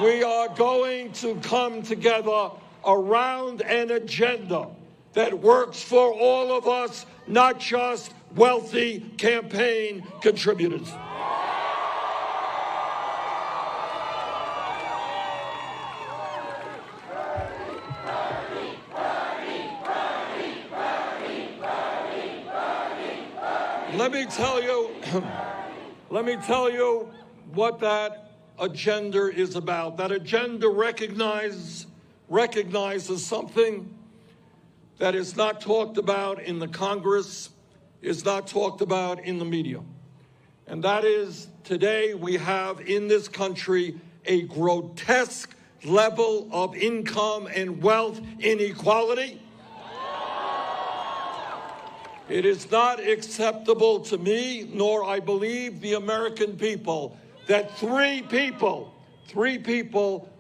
We are going to come together around an agenda that works for all of us, not just wealthy campaign contributors. Let me tell you what that agenda is about. That agenda recognizes something that is not talked about in the Congress, is not talked about in the media. And that is, today we have in this country a grotesque level of income and wealth inequality. It is not acceptable to me, nor I believe the American people, that three people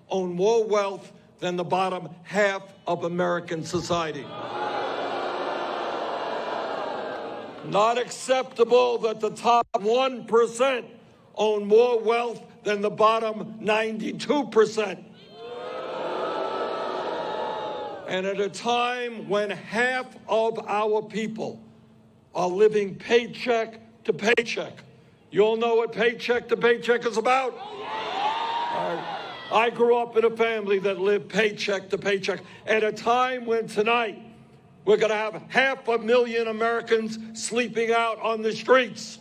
own more wealth than the bottom half of American society. Not acceptable that the top 1% own more wealth than the bottom 92%. And at a time when half of our people are living paycheck to paycheck. You all know what paycheck to paycheck is about? I grew up in a family that lived paycheck to paycheck. At a time when tonight we're going to have 500,000 Americans sleeping out on the streets.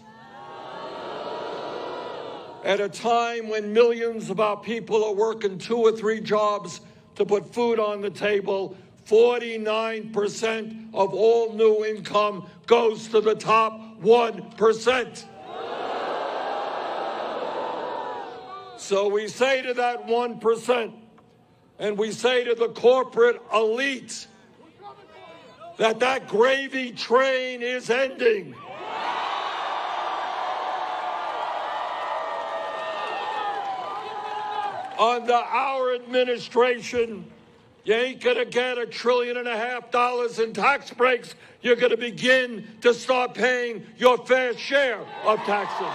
At a time when millions of our people are working 2 or 3 jobs to put food on the table, 49% of all new income goes to the top 1%. So we say to that 1%, and we say to the corporate elite, that gravy train is ending. Under our administration, you ain't gonna get $1.5 trillion in tax breaks. You're gonna begin to start paying your fair share of taxes.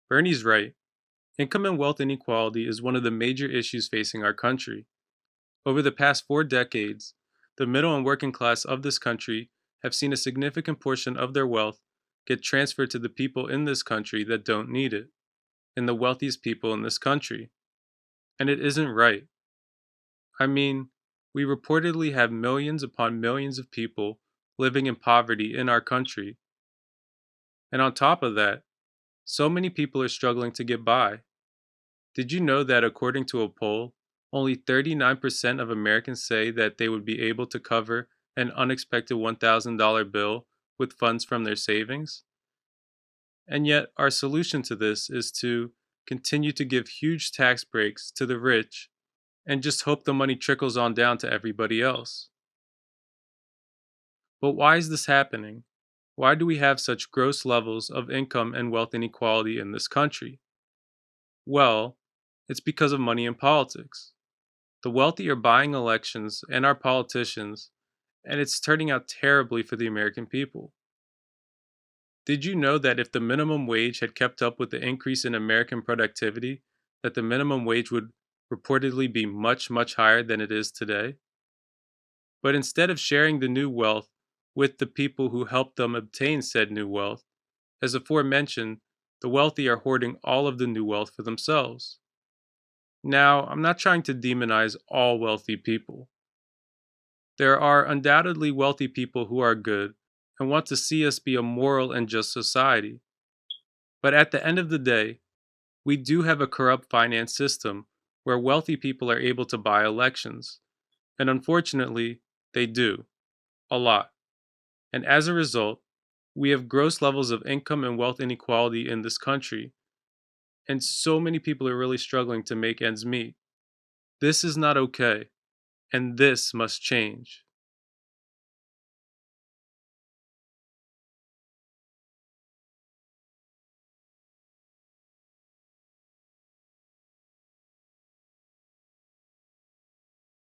Bernie's right. Income and wealth inequality is one of the major issues facing our country. Over the past 4 decades, the middle and working class of this country have seen a significant portion of their wealth get transferred to the people in this country that don't need it, and the wealthiest people in this country. And it isn't right. I mean, we reportedly have millions upon millions of people living in poverty in our country. And on top of that, so many people are struggling to get by. Did you know that according to a poll, only 39% of Americans say that they would be able to cover an unexpected $1,000 bill with funds from their savings? And yet, our solution to this is to continue to give huge tax breaks to the rich and just hope the money trickles on down to everybody else. But why is this happening? Why do we have such gross levels of income and wealth inequality in this country? Well, it's because of money in politics. The wealthy are buying elections and our politicians, and it's turning out terribly for the American people. Did you know that if the minimum wage had kept up with the increase in American productivity, that the minimum wage would reportedly be much, much higher than it is today? But instead of sharing the new wealth with the people who helped them obtain said new wealth, as aforementioned, the wealthy are hoarding all of the new wealth for themselves. Now, I'm not trying to demonize all wealthy people. There are undoubtedly wealthy people who are good and want to see us be a moral and just society. But at the end of the day, we do have a corrupt finance system where wealthy people are able to buy elections. And unfortunately, they do. A lot. And as a result, we have gross levels of income and wealth inequality in this country. And so many people are really struggling to make ends meet. This is not okay. And this must change.